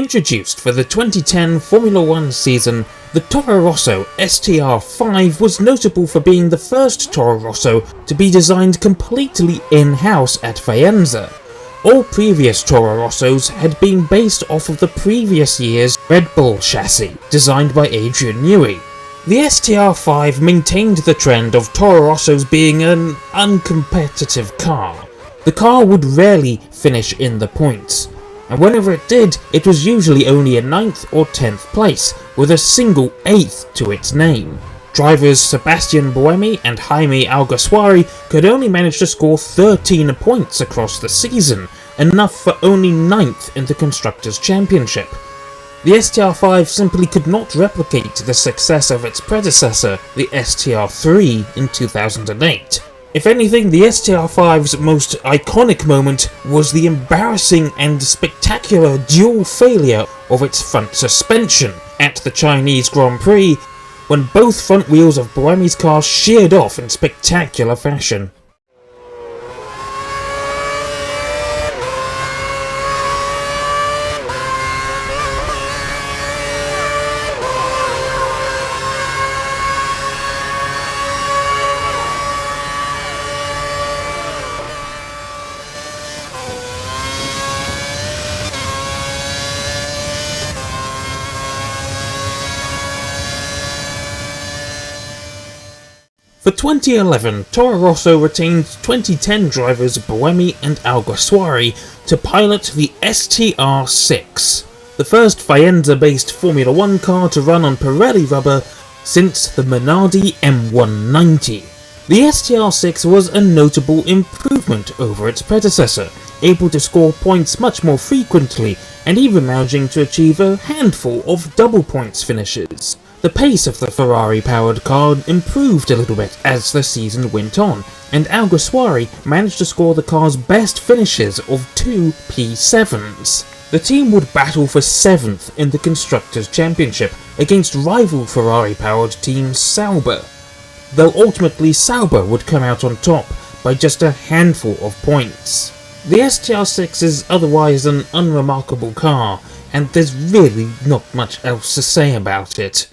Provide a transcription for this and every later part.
introduced for the 2010 Formula 1 season, the Toro Rosso STR5 was notable for being the first Toro Rosso to be designed completely in-house at Faenza. All previous Toro Rossos had been based off of the previous year's Red Bull chassis, designed by Adrian Newey. The STR5 maintained the trend of Toro Rossos being an uncompetitive car. The car would rarely finish in the points, and whenever it did, it was usually only a 9th or 10th place, with a single 8th to its name. Drivers Sebastian Buemi and Jaime Alguersuari could only manage to score 13 points across the season, enough for only 9th in the Constructors' Championship. The STR5 simply could not replicate the success of its predecessor, the STR3 in 2008. If anything, the STR5's most iconic moment was the embarrassing and spectacular dual failure of its front suspension at the Chinese Grand Prix, when both front wheels of Buemi's car sheared off in spectacular fashion. For 2011, Toro Rosso retained 2010 drivers Buemi and Alguersuari to pilot the STR6, the first Faenza-based Formula 1 car to run on Pirelli rubber since the Minardi M190. The STR6 was a notable improvement over its predecessor, able to score points much more frequently and even managing to achieve a handful of double points finishes. The pace of the Ferrari-powered car improved a little bit as the season went on, and Alguersuari managed to score the car's best finishes of 2 P7s. The team would battle for 7th in the Constructors' Championship against rival Ferrari-powered team Sauber, though ultimately Sauber would come out on top by just a handful of points. The STR6 is otherwise an unremarkable car, and there's really not much else to say about it.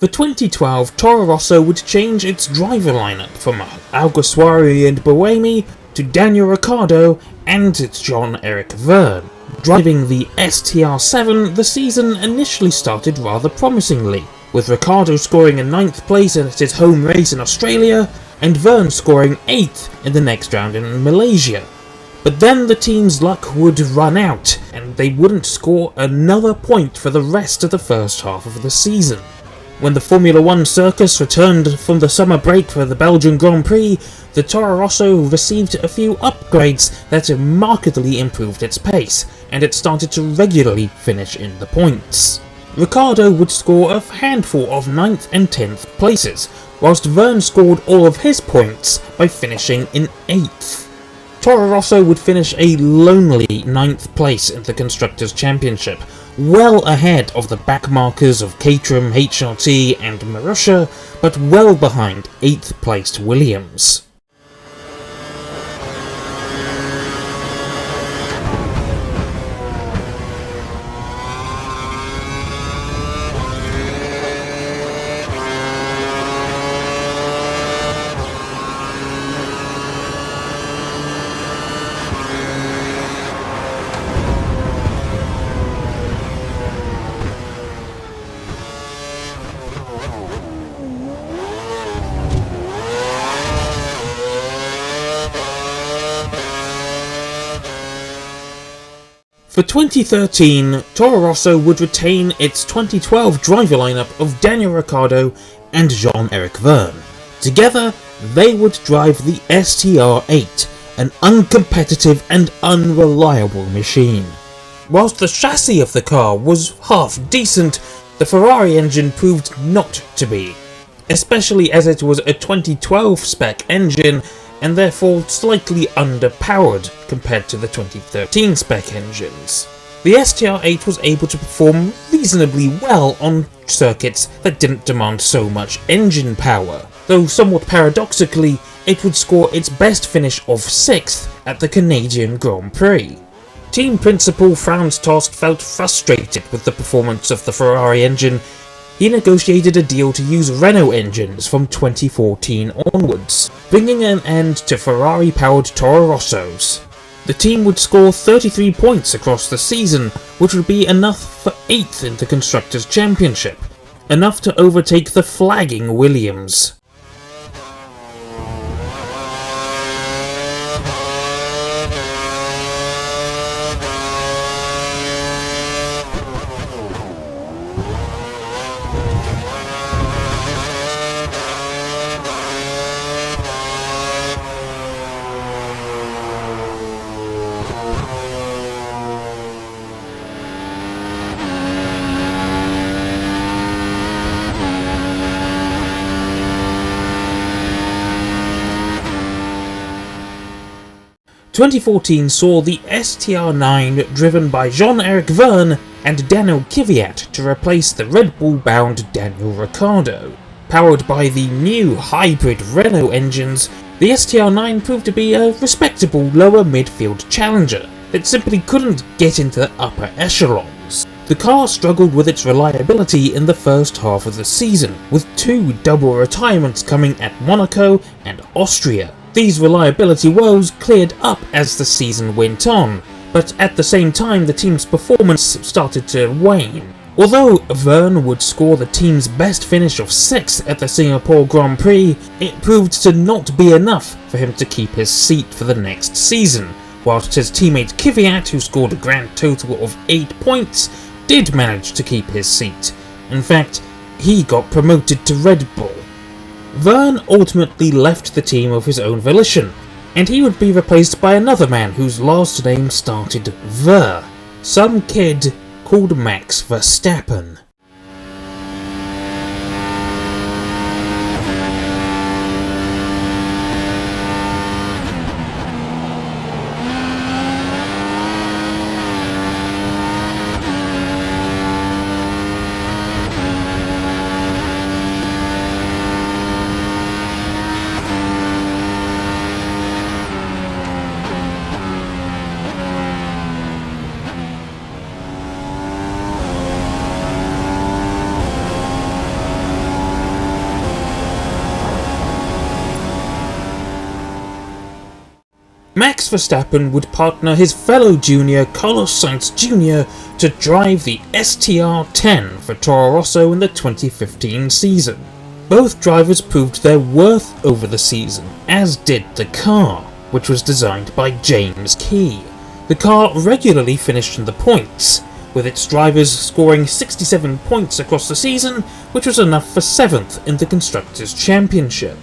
For 2012, Toro Rosso would change its driver lineup from Alguersuari and Buemi to Daniel Ricciardo and Jean-Eric Vergne. Driving the STR7, the season initially started rather promisingly, with Ricciardo scoring a 9th place at his home race in Australia, and Vergne scoring 8th in the next round in Malaysia. But then the team's luck would run out, and they wouldn't score another point for the rest of the first half of the season. When the Formula 1 circus returned from the summer break for the Belgian Grand Prix, the Toro Rosso received a few upgrades that markedly improved its pace, and it started to regularly finish in the points. Ricciardo would score a handful of 9th and 10th places, whilst Vergne scored all of his points by finishing in 8th. Toro Rosso would finish a lonely 9th place in the Constructors' Championship, well ahead of the backmarkers of Caterham, HRT and Marussia, but well behind 8th placed Williams. For 2013, Toro Rosso would retain its 2012 driver lineup of Daniel Ricciardo, and Jean-Eric Vergne. Together, they would drive the STR8, an uncompetitive and unreliable machine. Whilst the chassis of the car was half decent, the Ferrari engine proved not to be, especially as it was a 2012 spec engine and therefore slightly underpowered compared to the 2013 spec engines. The STR8 was able to perform reasonably well on circuits that didn't demand so much engine power, though somewhat paradoxically, it would score its best finish of 6th at the Canadian Grand Prix. Team principal Franz Tost felt frustrated with the performance of the Ferrari engine. He negotiated a deal to use Renault engines from 2014 onwards, bringing an end to Ferrari-powered Toro Rossos. The team would score 33 points across the season, which would be enough for 8th in the Constructors' Championship, enough to overtake the flagging Williams. "2014 saw the STR9 driven by Jean-Eric Vergne and Daniel Kvyat to replace the Red Bull-bound Daniel Ricciardo. Powered by the new hybrid Renault engines, the STR9 proved to be a respectable lower midfield challenger that simply couldn't get into the upper echelons. The car struggled with its reliability in the first half of the season, with 2 double retirements coming at Monaco and Austria. These reliability woes cleared up as the season went on, but at the same time the team's performance started to wane. Although Vergne would score the team's best finish of 6th at the Singapore Grand Prix, it proved to not be enough for him to keep his seat for the next season, whilst his teammate Kvyat, who scored a grand total of 8 points, did manage to keep his seat. In fact, he got promoted to Red Bull. Vergne ultimately left the team of his own volition, and he would be replaced by another man whose last name started Ver, some kid called Max Verstappen. Max Verstappen would partner his fellow junior Carlos Sainz Jr. to drive the STR10 for Toro Rosso in the 2015 season. Both drivers proved their worth over the season, as did the car, which was designed by James Key. The car regularly finished in the points, with its drivers scoring 67 points across the season, which was enough for 7th in the Constructors' Championship.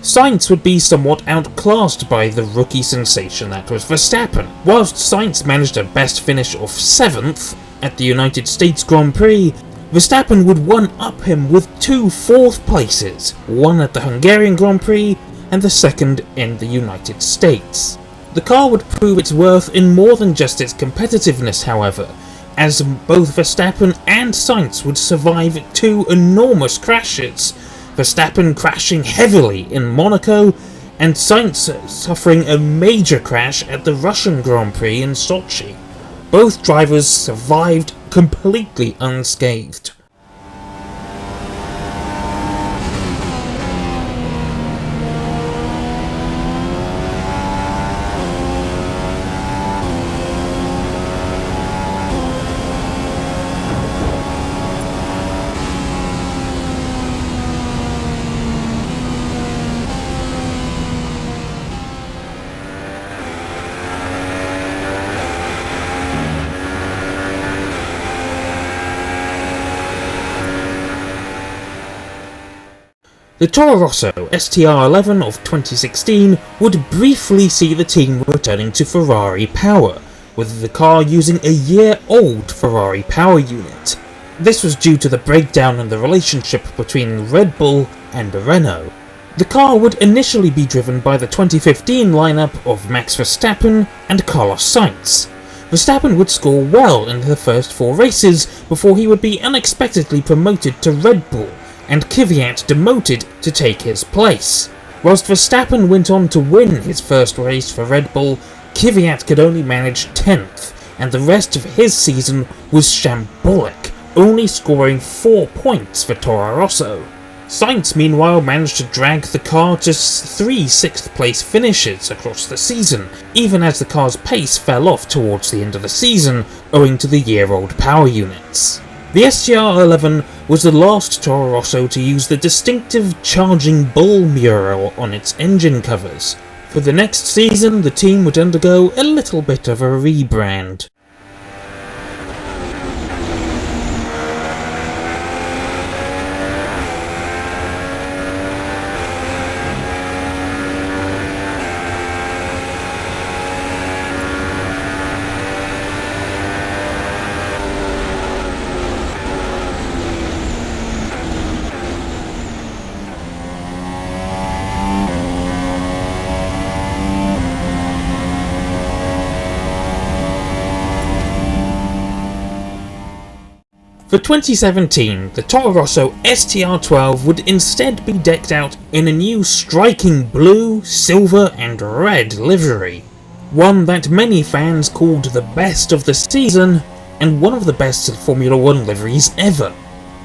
Sainz would be somewhat outclassed by the rookie sensation that was Verstappen. Whilst Sainz managed a best finish of 7th at the United States Grand Prix, Verstappen would one-up him with 2 4th places, one at the Hungarian Grand Prix and the second in the United States. The car would prove its worth in more than just its competitiveness, however, as both Verstappen and Sainz would survive 2 enormous crashes, Verstappen crashing heavily in Monaco, and Sainz suffering a major crash at the Russian Grand Prix in Sochi. Both drivers survived completely unscathed. The Toro Rosso STR11 of 2016 would briefly see the team returning to Ferrari power, with the car using a year-old Ferrari power unit. This was due to the breakdown in the relationship between Red Bull and Renault. The car would initially be driven by the 2015 lineup of Max Verstappen and Carlos Sainz. Verstappen would score well in the first 4 races before he would be unexpectedly promoted to Red Bull, and Kvyat demoted to take his place. Whilst Verstappen went on to win his first race for Red Bull, Kvyat could only manage 10th, and the rest of his season was shambolic, only scoring 4 points for Toro Rosso. Sainz meanwhile managed to drag the car to 3 6th place finishes across the season, even as the car's pace fell off towards the end of the season owing to the year-old power units. The STR11 was the last Toro Rosso to use the distinctive Charging Bull mural on its engine covers. For the next season, the team would undergo a little bit of a rebrand. For 2017, the Toro Rosso STR12 would instead be decked out in a new striking blue, silver and red livery, one that many fans called the best of the season and one of the best Formula 1 liveries ever.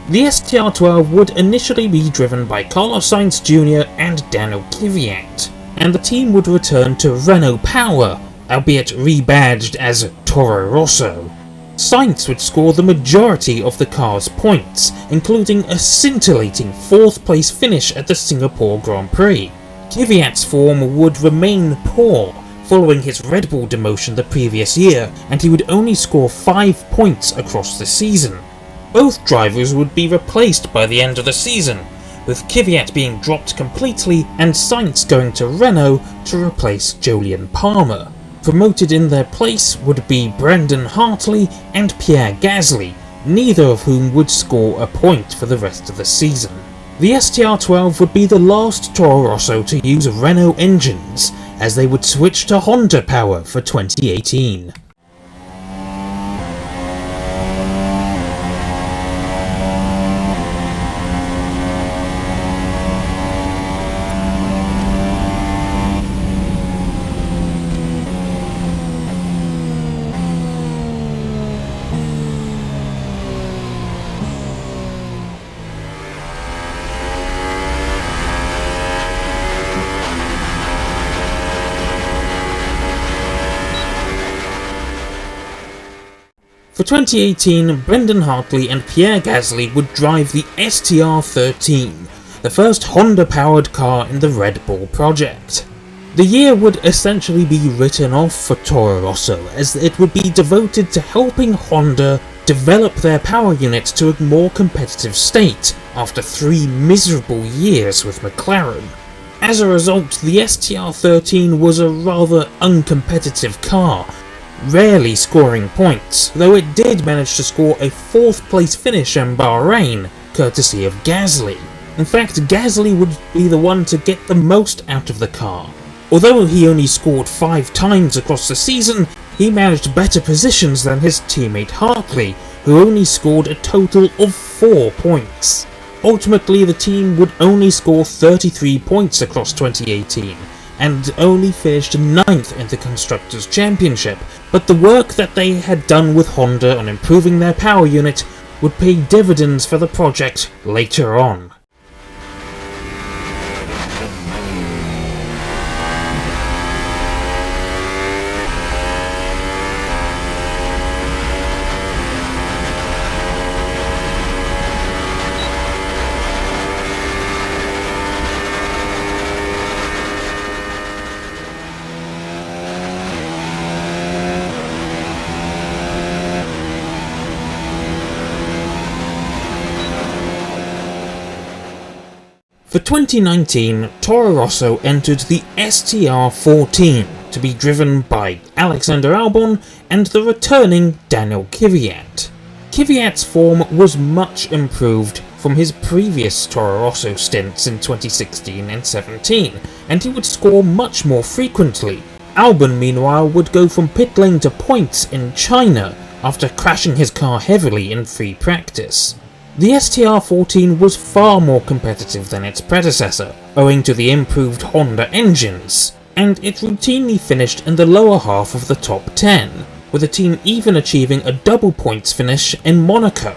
The STR12 would initially be driven by Carlos Sainz Jr. and Daniel Kvyat, and the team would return to Renault power, albeit rebadged as Toro Rosso. Sainz would score the majority of the car's points, including a scintillating 4th place finish at the Singapore Grand Prix. Kvyat's form would remain poor following his Red Bull demotion the previous year, and he would only score 5 points across the season. Both drivers would be replaced by the end of the season, with Kvyat being dropped completely and Sainz going to Renault to replace Jolyon Palmer. Promoted in their place would be Brendan Hartley and Pierre Gasly, neither of whom would score a point for the rest of the season. The STR12 would be the last Toro Rosso to use Renault engines, as they would switch to Honda power for 2018. For 2018, Brendan Hartley and Pierre Gasly would drive the STR13, the first Honda-powered car in the Red Bull project. The year would essentially be written off for Toro Rosso, as it would be devoted to helping Honda develop their power unit to a more competitive state after 3 miserable years with McLaren. As a result, the STR13 was a rather uncompetitive car, rarely scoring points, though it did manage to score a 4th place finish in Bahrain, courtesy of Gasly. In fact, Gasly would be the one to get the most out of the car. Although he only scored 5 times across the season, he managed better positions than his teammate Hartley, who only scored a total of 4 points. Ultimately, the team would only score 33 points across 2018, and only finished 9th in the Constructors' Championship, but the work that they had done with Honda on improving their power unit would pay dividends for the project later on. For 2019, Toro Rosso entered the STR14 to be driven by Alexander Albon and the returning Daniel Kvyat. Kvyat's form was much improved from his previous Toro Rosso stints in 2016 and 17, and he would score much more frequently. Albon, meanwhile, would go from pit lane to points in China after crashing his car heavily in free practice. The STR14 was far more competitive than its predecessor, owing to the improved Honda engines, and it routinely finished in the lower half of the top 10, with the team even achieving a double points finish in Monaco.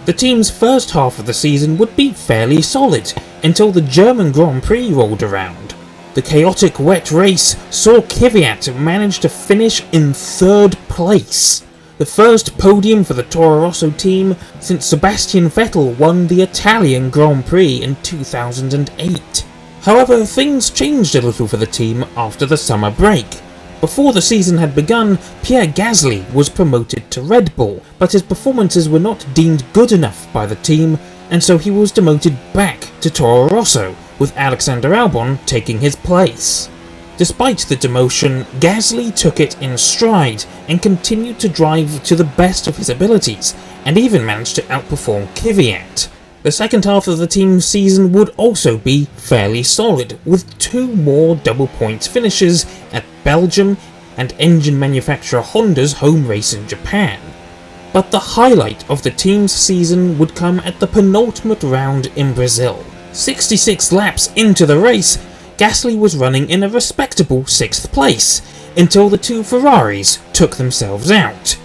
The team's first half of the season would be fairly solid, until the German Grand Prix rolled around. The chaotic wet race saw Kvyat manage to finish in 3rd place, the first podium for the Toro Rosso team since Sebastian Vettel won the Italian Grand Prix in 2008. However, things changed a little for the team after the summer break. Before the season had begun, Pierre Gasly was promoted to Red Bull, but his performances were not deemed good enough by the team, and so he was demoted back to Toro Rosso, with Alexander Albon taking his place. Despite the demotion, Gasly took it in stride and continued to drive to the best of his abilities, and even managed to outperform Kvyat. The second half of the team's season would also be fairly solid, with 2 more double points finishes at Belgium and engine manufacturer Honda's home race in Japan. But the highlight of the team's season would come at the penultimate round in Brazil. 66 laps into the race, Gasly was running in a respectable 6th place, until the 2 Ferraris took themselves out.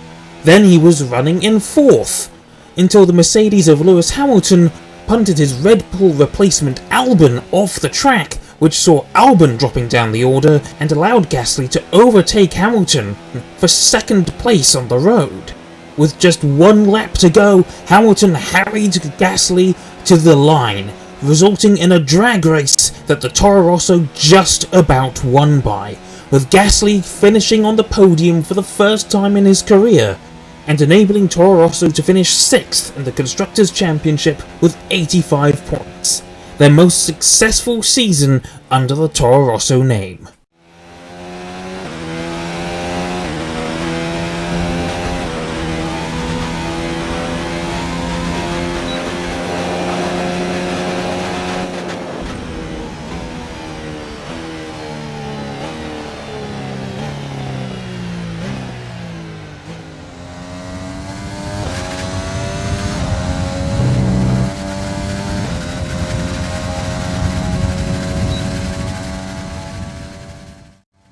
Then he was running in 4th, until the Mercedes of Lewis Hamilton punted his Red Bull replacement Albon off the track, which saw Albon dropping down the order and allowed Gasly to overtake Hamilton for 2nd place on the road. With just 1 lap to go, Hamilton harried Gasly to the line, resulting in a drag race that the Toro Rosso just about won by, with Gasly finishing on the podium for the first time in his career, and enabling Toro Rosso to finish 6th in the Constructors' Championship with 85 points, their most successful season under the Toro Rosso name.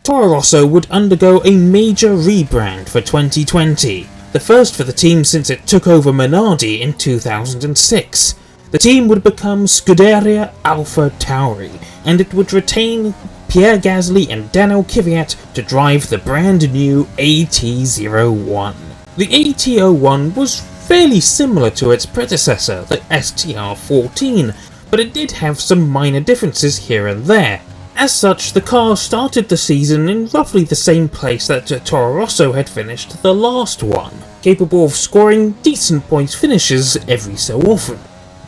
Toro Rosso would undergo a major rebrand for 2020, the first for the team since it took over Minardi in 2006. The team would become Scuderia AlphaTauri, and it would retain Pierre Gasly and Daniel Kvyat to drive the brand new AT01. The AT01 was fairly similar to its predecessor, the STR14, but it did have some minor differences here and there. As such, the car started the season in roughly the same place that Toro Rosso had finished the last one, capable of scoring decent points finishes every so often.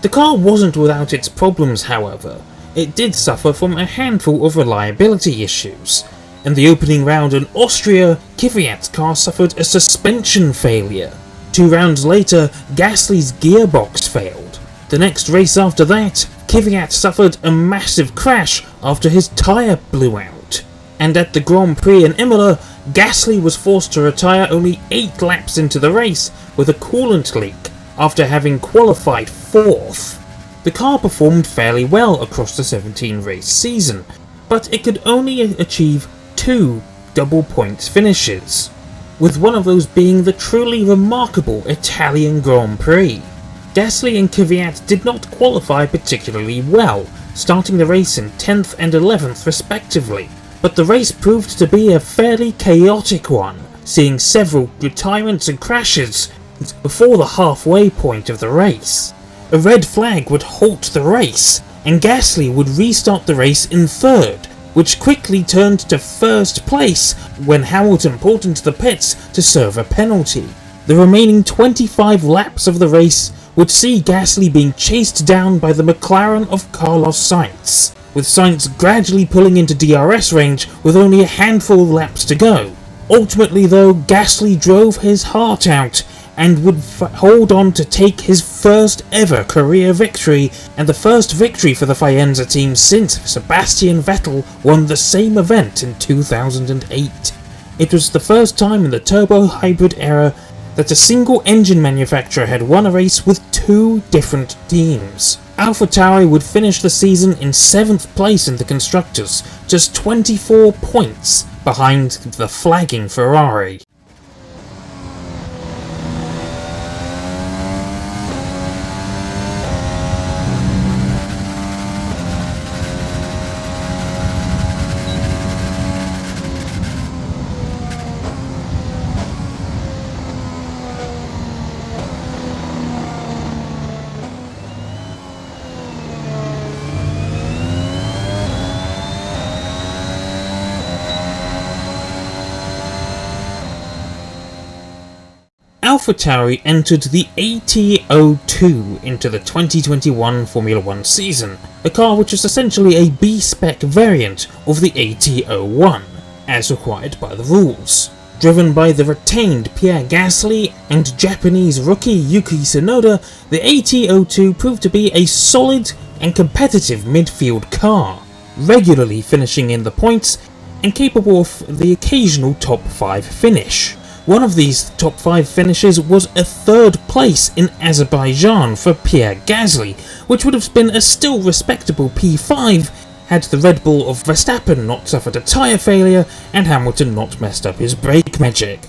The car wasn't without its problems, however. It did suffer from a handful of reliability issues. In the opening round in Austria, Kvyat's car suffered a suspension failure. 2 rounds later, Gasly's gearbox failed. The next race after that, Kvyat suffered a massive crash after his tyre blew out. And at the Grand Prix in Imola, Gasly was forced to retire only 8 laps into the race with a coolant leak after having qualified 4th. The car performed fairly well across the 17-race season, but it could only achieve 2 double points finishes, with one of those being the truly remarkable Italian Grand Prix. Gasly and Kvyat did not qualify particularly well, starting the race in 10th and 11th respectively, but the race proved to be a fairly chaotic one, seeing several retirements and crashes before the halfway point of the race. A red flag would halt the race, and Gasly would restart the race in 3rd, which quickly turned to 1st place when Hamilton pulled into the pits to serve a penalty. The remaining 25 laps of the race would see Gasly being chased down by the McLaren of Carlos Sainz, with Sainz gradually pulling into DRS range with only a handful of laps to go. Ultimately though, Gasly drove his heart out and would hold on to take his first ever career victory, and the first victory for the Faenza team since Sebastian Vettel won the same event in 2008. It was the first time in the turbo hybrid era that a single engine manufacturer had won a race with two different teams. AlphaTauri would finish the season in 7th place in the Constructors, just 24 points behind the flagging Ferrari. AlphaTauri entered the AT02 into the 2021 Formula 1 season, a car which is essentially a B-spec variant of the AT01, as required by the rules. Driven by the retained Pierre Gasly and Japanese rookie Yuki Tsunoda, the AT02 proved to be a solid and competitive midfield car, regularly finishing in the points and capable of the occasional top 5 finish. One of these top 5 finishes was a 3rd place in Azerbaijan for Pierre Gasly, which would have been a still respectable P5 had the Red Bull of Verstappen not suffered a tyre failure and Hamilton not messed up his brake magic.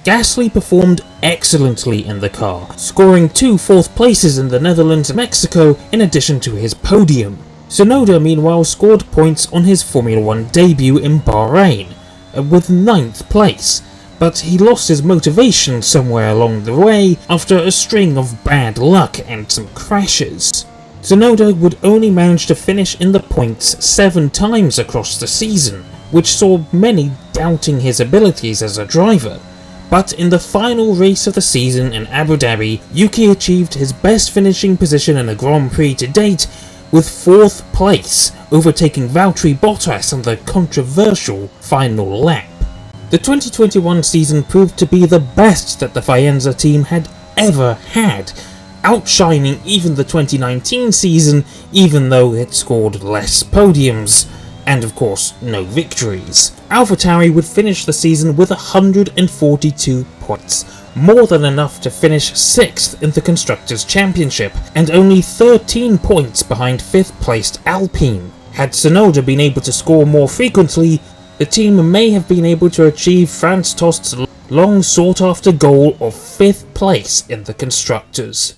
Gasly performed excellently in the car, scoring 2 4th places in the Netherlands and Mexico in addition to his podium. Tsunoda meanwhile scored points on his Formula 1 debut in Bahrain, with 9th place, but he lost his motivation somewhere along the way after a string of bad luck and some crashes. Tsunoda would only manage to finish in the points 7 times across the season, which saw many doubting his abilities as a driver. But in the final race of the season in Abu Dhabi, Yuki achieved his best finishing position in a Grand Prix to date, with 4th place, overtaking Valtteri Bottas on the controversial final lap. The 2021 season proved to be the best that the Faenza team had ever had, outshining even the 2019 season, even though it scored less podiums, and of course no victories. AlphaTauri would finish the season with 142 points, more than enough to finish 6th in the Constructors' Championship, and only 13 points behind 5th placed Alpine. Had Tsunoda been able to score more frequently, the team may have been able to achieve Franz Tost's long sought after goal of 5th place in the Constructors.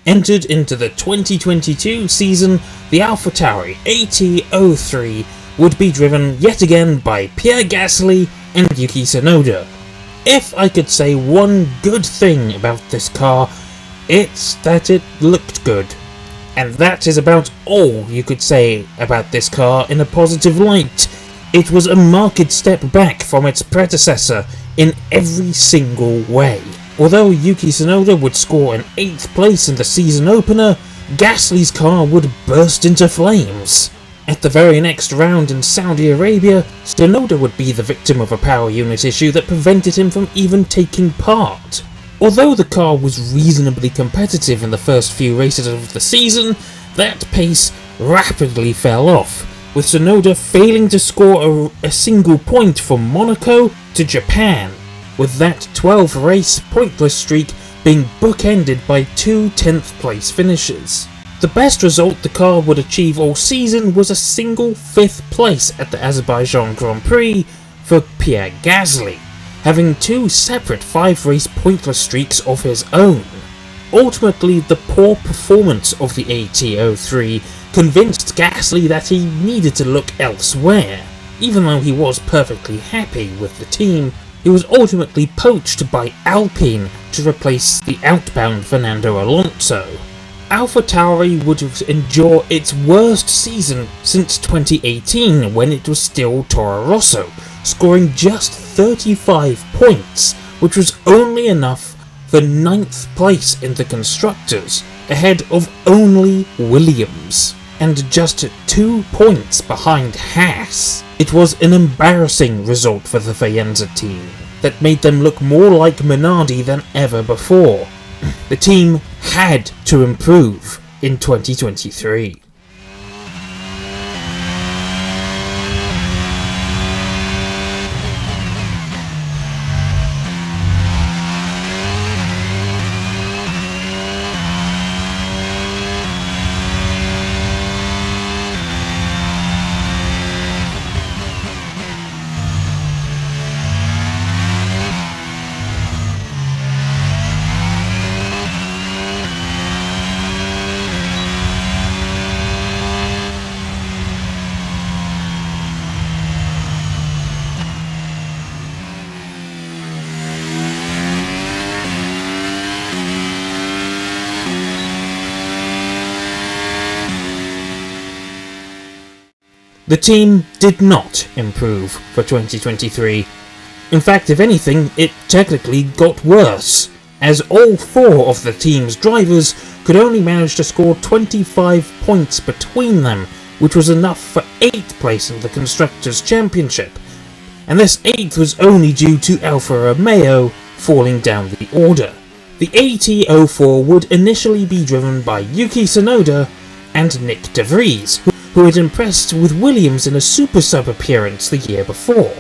Entered into the 2022 season, the AlphaTauri AT03 would be driven yet again by Pierre Gasly and Yuki Tsunoda. If I could say one good thing about this car, it's that it looked good. And that is about all you could say about this car in a positive light. It was a marked step back from its predecessor in every single way. Although Yuki Tsunoda would score an 8th place in the season opener, Gasly's car would burst into flames. At the very next round in Saudi Arabia, Tsunoda would be the victim of a power unit issue that prevented him from even taking part. Although the car was reasonably competitive in the first few races of the season, that pace rapidly fell off, with Tsunoda failing to score a single point from Monaco to Japan. With that 12-race pointless streak, being bookended by 2 10th place finishes. The best result the car would achieve all season was a single 5th place at the Azerbaijan Grand Prix for Pierre Gasly, having 2 separate 5-race pointless streaks of his own. Ultimately, the poor performance of the AT03 convinced Gasly that he needed to look elsewhere. Even though he was perfectly happy with the team, he was ultimately poached by Alpine to replace the outbound Fernando Alonso. AlphaTauri would endure its worst season since 2018, when it was still Toro Rosso, scoring just 35 points, which was only enough for 9th place in the Constructors, ahead of only Williams, and just 2 points behind Haas. It was an embarrassing result for the Faenza team, that made them look more like Minardi than ever before. The team had to improve in 2023. The team did not improve for 2023. In fact, if anything, it technically got worse, as all 4 of the team's drivers could only manage to score 25 points between them, which was enough for 8th place in the Constructors' Championship, and this 8th was only due to Alfa Romeo falling down the order. The AT04 would initially be driven by Yuki Tsunoda and Nick de Vries, who had impressed with Williams in a Super Sub appearance the year before.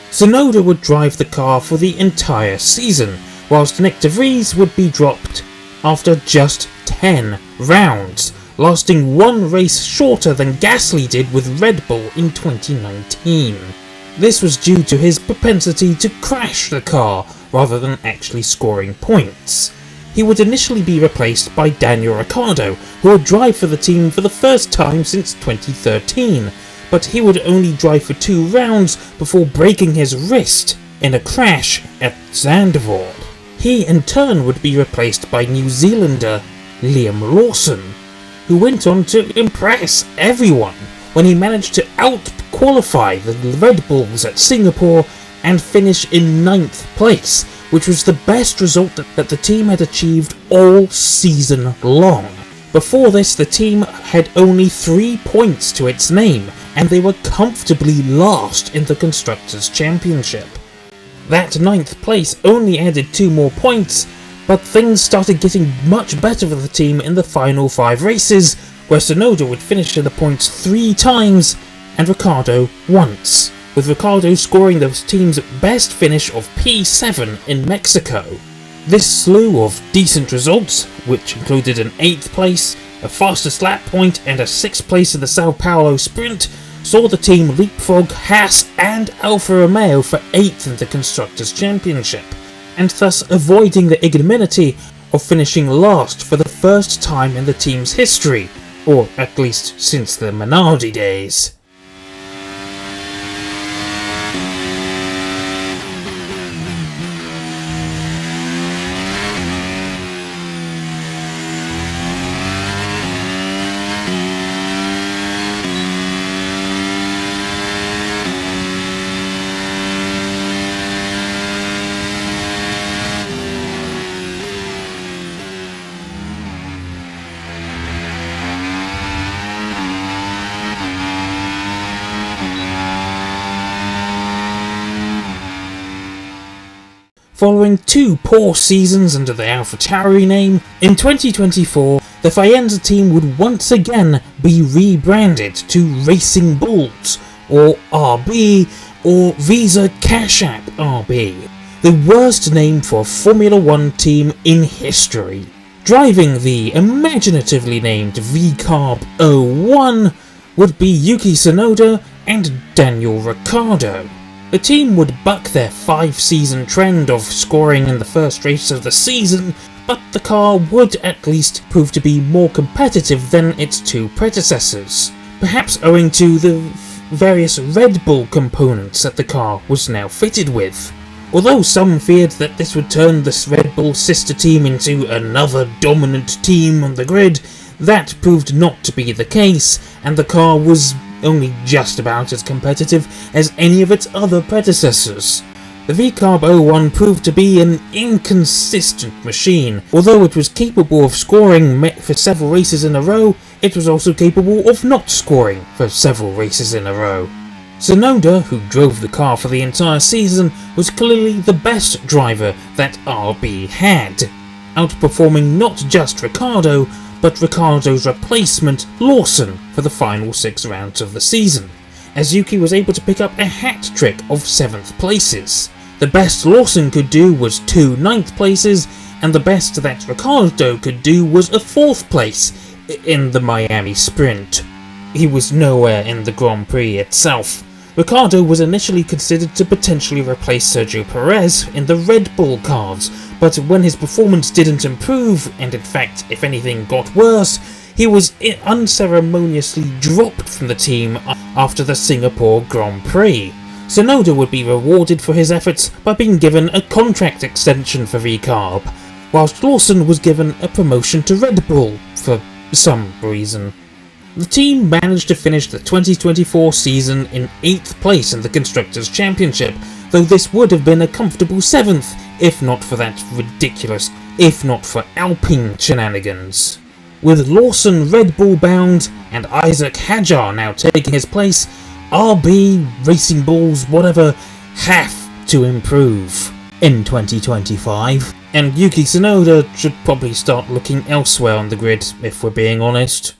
Tsunoda would drive the car for the entire season, whilst Nick de Vries would be dropped after just 10 rounds, lasting 1 race shorter than Gasly did with Red Bull in 2019. This was due to his propensity to crash the car rather than actually scoring points. He would initially be replaced by Daniel Ricciardo, who would drive for the team for the first time since 2013, but he would only drive for 2 rounds before breaking his wrist in a crash at Zandvoort. He in turn would be replaced by New Zealander Liam Lawson, who went on to impress everyone when he managed to out-qualify the Red Bulls at Singapore and finish in 9th place, which was the best result that the team had achieved all season long. Before this, the team had only 3 points to its name, and they were comfortably last in the Constructors' Championship. That 9th place only added 2 more points, but things started getting much better for the team in the final 5 races, where Tsunoda would finish in the points 3 times, and Ricciardo once, with Ricciardo scoring the team's best finish of P7 in Mexico. This slew of decent results, which included an 8th place, a fastest lap point, and a 6th place in the Sao Paulo sprint, saw the team leapfrog Haas and Alfa Romeo for 8th in the Constructors' Championship, and thus avoiding the ignominy of finishing last for the first time in the team's history, or at least since the Minardi days. Following 2 poor seasons under the AlphaTauri name, in 2024 the Faenza team would once again be rebranded to Racing Bulls, or RB, or Visa Cash App RB, the worst name for a Formula 1 team in history. Driving the imaginatively named V-Carb 01 would be Yuki Tsunoda and Daniel Ricciardo. The team would buck their 5-season trend of scoring in the first race of the season, but the car would at least prove to be more competitive than its two predecessors, perhaps owing to the various Red Bull components that the car was now fitted with. Although some feared that this would turn the Red Bull sister team into another dominant team on the grid, that proved not to be the case, and the car was only just about as competitive as any of its other predecessors. The V-Carb 01 proved to be an inconsistent machine. Although it was capable of scoring for several races in a row, it was also capable of not scoring for several races in a row. Tsunoda, who drove the car for the entire season, was clearly the best driver that RB had, outperforming not just Ricciardo, but Ricciardo's replacement, Lawson, for the final 6 rounds of the season, as Yuki was able to pick up a hat-trick of 7th places. The best Lawson could do was 2 9th places, and the best that Ricciardo could do was a 4th place in the Miami Sprint. He was nowhere in the Grand Prix itself. Ricciardo was initially considered to potentially replace Sergio Perez in the Red Bull cars, but when his performance didn't improve, and in fact, if anything, got worse, he was unceremoniously dropped from the team after the Singapore Grand Prix. Tsunoda would be rewarded for his efforts by being given a contract extension for V-Carb, whilst Lawson was given a promotion to Red Bull for some reason. The team managed to finish the 2024 season in 8th place in the Constructors' Championship, though this would have been a comfortable 7th, if not for that ridiculous, if not for Alpine shenanigans. With Lawson Red Bull bound and Isaac Hadjar now taking his place, RB, Racing Bulls, whatever, have to improve in 2025, and Yuki Tsunoda should probably start looking elsewhere on the grid, if we're being honest.